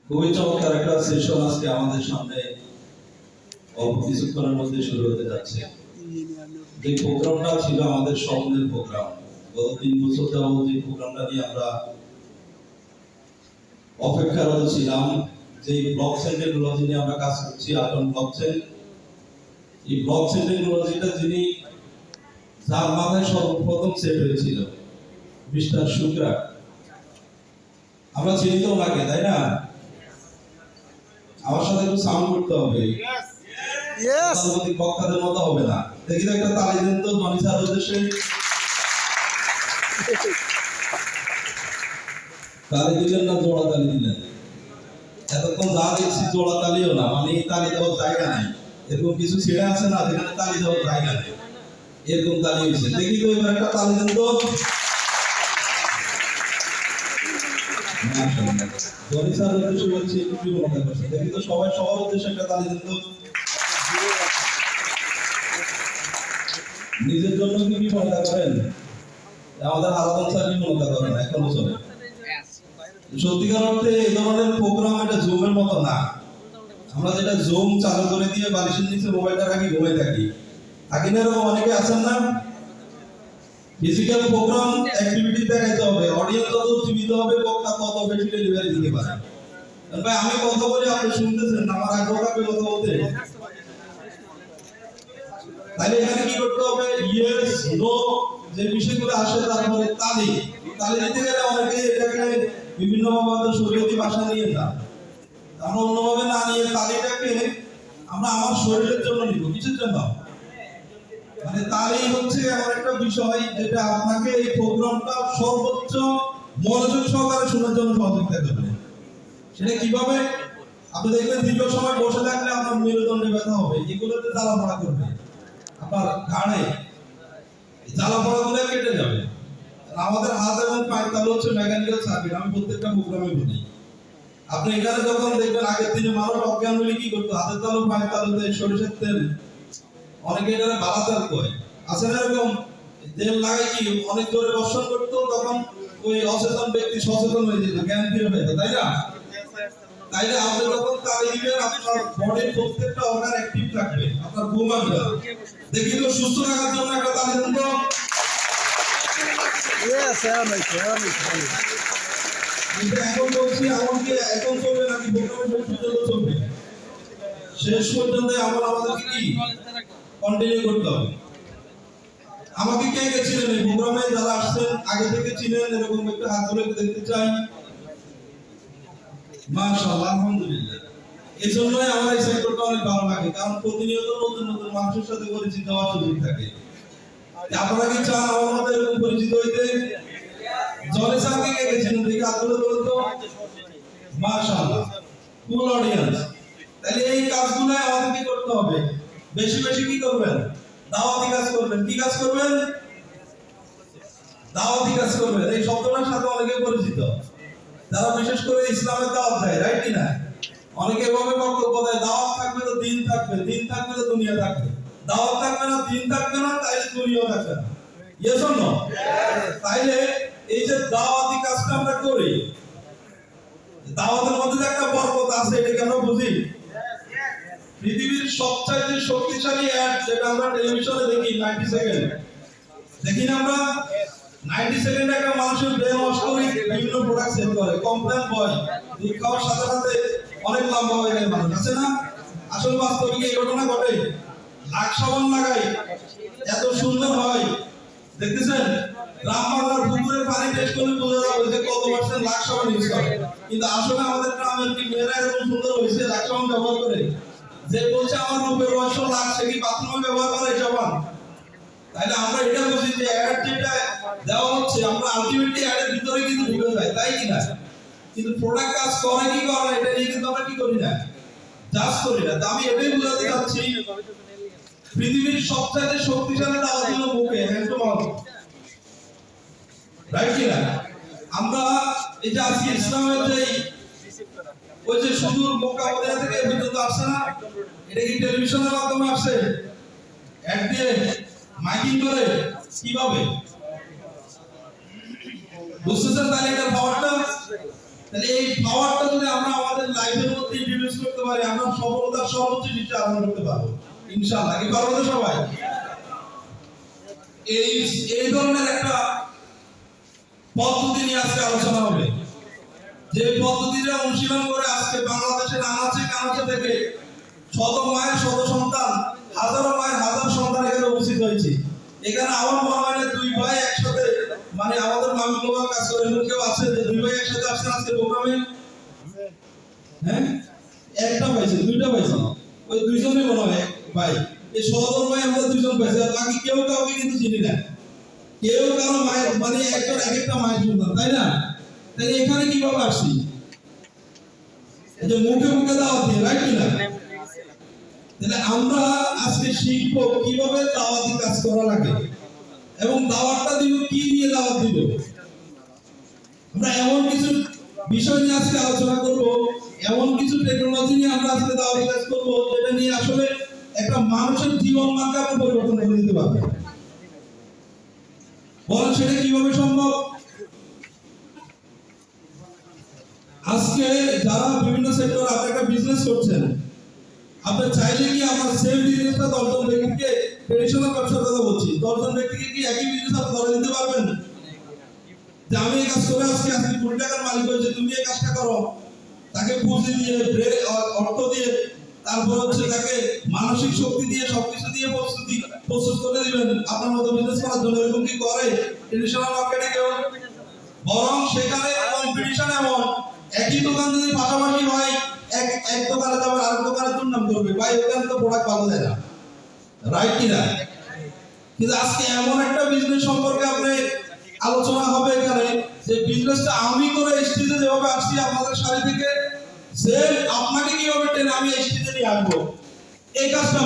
খুবই চমৎকার একটা সেশন আজকে আমাদের সামনে অল্প কিছুক্ষণের মধ্যে শুরু হতে যাচ্ছে। যে প্রোগ্রামটা ছিল আমাদের স্বপ্নের প্রোগ্রাম, গত 3 বছর যাবত যে প্রোগ্রামটা নিয়ে আমরা অপেক্ষারত ছিলাম, যে ব্লকচেন টেকনোলজি নিয়ে আমরা কাজ করছি। আটন ব্লকচেন, এই ব্লকচেন টেকনোলজিটা যিনি যার মাথায় সর্বপ্রথম সেট হয়েছিল মিস্টার শুক্রা, আমরা চিনি তো ওনাকে, তাই না? আমার সাথে একটু সাউন্ড করতে হবে, বক্তাদের মতো হবে না। দেখি তো একটা তালি দেন তো জনি স্যার উদ্দেশ্যে। তালি দিলেন না জোড়া তালি দিলেন? এতক্ষণ যা দেখছি জোড়া তালিও না, মানে এই তালি দেওয়ার জায়গা নাই। এরকম কিছু ছেড়ে আছে না যেখানে তালি দেওয়ার জায়গা নেই, এরকম তালি হয়েছে। দেখি তো এবার একটা তালি দেন তো। জনি স্যার উদ্দেশ্যে বলছি, একটু মনে করছে। দেখি তো সবাই সবার উদ্দেশ্যে একটা তালি দেন তো। নিজের জন্য কি মনে করেন? আমাদের আলাদা স্যার কি মনে করেন? এখনো চলে। সত্যিকার অর্থে এই ধরনের প্রোগ্রাম এটা জুমের মতো না। আমরা যেটা জুম চালু করে দিয়ে বালিশের নিচে মোবাইলটা রাখি, ঘুমাই থাকি। আগে না এরকম অনেকে আছেন না? ফিজিক্যাল প্রোগ্রাম অ্যাক্টিভিটি দেখাইতে হবে, অডিয়েন্স যত জীবিত হবে বক্তা তত বেশি ডেলিভারি দিতে পারে। ভাই আমি কথা বলি, আপনি শুনতেছেন, আমার আগ্রহ থাকবে কথা বলতে। তাহলে এখানে কি করতে হবে? ইয়েস নো যে বিষয়গুলো আসে, তারপরে তালি দিতে গেলে অনেকে এটাকে বিভিন্ন ভাবে শরীয়তি ভাষা নিয়ে যায়। আমরা অন্যভাবে না নিয়ে তালিটাকে আমরা আমার শরীরের জন্য নিব। কিসের জন্য? মানে তালি হচ্ছে এমন একটা বিষয় যেটা আপনাকে এই প্রোগ্রামটা সর্বোচ্চ মনোযোগ সহকারে শোনার জন্য সহযোগিতা করবে। সেটা কিভাবে? আপনি দেখবেন দীর্ঘ সময় বসে থাকলে আপনার মেরুদণ্ডে ব্যথা হবে, এগুলোতে জ্বালা পড়া করবে, আপনার ঘাড়ে জ্বালা পড়াগুলো কেটে যাবে। আমাদের হাত এবং পায়ের তালু হচ্ছে মেকানিক্যাল সার্কিট, আমি প্রত্যেকটা প্রোগ্রামে বলি। আপনি এখানে যখন দেখবেন আগের দিনে মানুষ অজ্ঞান হলে কি করতো? হাতের তালু পায়ের তালুতে সরিষার তেল, অনেকে এটা বালা তেল কয়, আছে না এরকম? তেল লাগাই কি অনেক জোরে বর্ষণ করতো, তখন ওই অচেতন ব্যক্তি সচেতন হয়ে যেত, জ্ঞান ফিরে পেত, তাই না? তাইলে আপনি যখন তালি দিবেন আপনার বডির প্রত্যেকটা অর্গান অ্যাক্টিভ থাকবে, আপনার ঘুম আসবে। দেখি তো সুস্থ রাখার জন্য একটা তালি দেন তো। এখন বলছি, আমাকে এখন চলবে নাকি প্রোগ্রামের শেষ পর্যন্ত চলবে? শেষ পর্যন্ত আমাদেরকে কি কন্টিনিউ করতে হবে। আমাকে কে কে চিনেন এই প্রোগ্রামে? যারা আসছেন আগে থেকে চিনেন, এরকম একটা হাত তুলে দেখতে চাই। মাশাআল্লাহ, আলহামদুলিল্লাহ। এই জন্যই আমার এই সেক্টরটা অনেক ভালো লাগে, কারণ প্রতিনিয়ত নতুন নতুন মানুষের সাথে পরিচিত হওয়ার সুযোগ থাকে। আপনারা কি চান আমার মতো এরকম পরিচিত হইতে? জনি স্যারকে কে কে চিনেন? দেখি হাত তুলে বলুন তো। মাশাআল্লাহ, ফুল অডিয়েন্স। তাহলে এই কাজগুলো আমাদের কি করতে হবে? বেশি বেশি কি করবেন? দাওয়াতি কাজ করবেন। কি কাজ করবেন? দাওয়াতি কাজ করবেন। এই শব্দটার সাথে অনেকে পরিচিত, যারা বিশেষ করে ইসলামের দাওয়াত দেয়, রাইট কি না? অনেকে এভাবে বক্তব্য দেয়, দাওয়াত থাকবে তো দিন থাকবে, দিন থাকবে তো দুনিয়া থাকবে। দাওয়াত থাকবে না, দিন থাকবে না, তাইলে দুনিয়া থাকবে না। Yes or no? তাইলে এই যে দাওয়াতি কাজটা আমরা করি, দাওয়াতের মধ্যে একটা বরকত আছে, এটাকে আমরা বুঝি। পৃথিবীর সবচাইতে শক্তিশালী অ্যাড যেটা আমরা টেলিভিশনে দেখি, 90 সেকেন্ড দেখি না আমরা? 90 সেকেন্ডে একটা মানুষের ব্রেন ওয়াশ করে বিভিন্ন প্রোডাক্ট সেল করে। কমপ্লেন বয়, দুধ খাওয়ার সাথে সাথে অনেক লম্বা হয়ে যায় মানুষ, আছে না? আসল বাস্তবিক এই ঘটনা ঘটে। লাখ সাবান লাগাই, এত সুন্দর হয়, দেখতেছেন? গ্রাম বাংলার পুকুরের পানি টেস্ট করলে বোঝা যাবে যে কত পার্সেন্ট লাখ সাবান ইউজ করে। কিন্তু আসলে আমাদের গ্রামের কি মেয়েরা এরকম সুন্দর হয়েছে লাখ সাবান ব্যবহার করে? যে বলছে আমার রূপের রহস্য লাখ, সে কি বাথরুমে ব্যবহার করে সাবান? তাইলে আমরা এটা বুঝি যে অ্যাড যেটা দেওয়া হচ্ছে, আমরা আলটিমেটলি অ্যাডের ভিতরে কিন্তু ঢুকে যাই, তাই কি না? কিন্তু প্রোডাক্ট কাজ করে কি করে না, এটা নিয়ে কিন্তু আমরা কি করি না, জাজ করি না। আমি এটাই বোঝাতে চাচ্ছি, পৃথিবীর সবচেয়ে শক্তিশালী দাওয়াত হলো মুখে, হ্যান্ড টু মাউথ, রাইট কি না? আমরা এই যে আজকে ইসলামের যে ওই যে সুদূর মক্কা মদিনা থেকে পর্যন্ত আসছে না, এটা কি টেলিভিশনের মাধ্যমে আসছে? অ্যাড দিয়ে মাইকিং করে কিভাবে? বুঝতেছেন তাহলে এটার পাওয়ারটা? তাহলে এই পাওয়ারটা যদি আমরা আমাদের সর্বোচ্চ শিক্ষা আহরণ করতে পারবো ইনশাআল্লাহ। কি পারবো তো সবাই? এই এই ধরনের একটা পদ্ধতি নিয়ে আজকে আলোচনা হবে, যে পদ্ধতিটা অনুশীলন করে আজকে বাংলাদেশের আনাচে কানাচে থেকে শত মায়ের শত সন্তান, হাজারো মায়ের হাজার সন্তান এখানে উপস্থিত হয়েছে। এখানে আমার মনে হয় না দুই ভাই একসাথে, মানে আমাদের মামি লোক কাজ করে এমন কেউ আছে যে দুই ভাই একসাথে আসছেন আজকে প্রোগ্রামে? হ্যাঁ, একটা পাইছে, দুইটা পাইছে, ওই দুইজনই মনে হয় ভাই। এই সহদর ভাই আমরা দুইজন পাইছি, আর বাকি কেউ কাউকে কিন্তু চিনি না। কেউ কারো মায়ের, মানে একজন এক একটা মায়ের সন্তান, তাই না? তাই এখানে কিভাবে আসছি? এই যে মুখে মুখে দাওয়াত দিয়ে, রাইট কিনা? তাহলে আমরা আজকে শিখবো কিভাবে দাওয়াতি কাজ করা লাগে, এবং দাওয়াতটা দিব কি দিয়ে দাওয়াত দিব। আমরা এমন কিছু বিষয় নিয়ে আজকে আলোচনা করব, এমন কিছু টেকনোলজি নিয়ে আমরা আজকে দাওয়াতি কাজ করব, যেটা নিয়ে আসলে একটা মানুষের জীবন মানকে আমরা পরিবর্তন করে দিতে পারবো। বলেন সেটা কিভাবে সম্ভব? আজকে যারা বিভিন্ন সেক্টর, আপনি একটা বিজনেস করছেন, আপনি চাইলে কি আমার সেম বিজনেসটা 10 জন ব্যক্তিকে, ট্রেডিশনাল ব্যবসার কথা বলছি, 10 জন ব্যক্তিকে কি একই বিজনেস আপনি ধরে দিতে পারবেন? যে আমি এই কাজ করে আজকে কোটি টাকার মালিক হয়েছে, তুমি এই কাজটা করো, তাকে পুঁজি দিয়ে, অর্থ দিয়ে, তারপর হচ্ছে তাকে মানসিক শক্তি দিয়ে, সবকিছু দিয়ে প্রস্তুত করে দিবেন আপনার মতো বিজনেস করার জন্য। এরকম কি করে ট্রেডিশনাল মার্কেটে কেউ? বরং সেখানে কম্পিটিশন এমন, একই দোকান যদি পাশাপাশি হয়, এক দোকানে যাবে আরেক দোকানে দুর্নাম করবে, ভাই ওখানে তো প্রোডাক্ট ভালো দেয় না, রাইট কিনা? কিন্তু আজকে এমন একটা বিজনেস সম্পর্কে আপনি আলোচনা হবে এখানে, যে বিজনেসটা আমি করে স্টেজে যেভাবে আসছি আপনাদের সারি থেকে, সেম আপনাকে কিভাবে টেনে আমি স্টেজে নিয়ে আসবো, এই কাজটা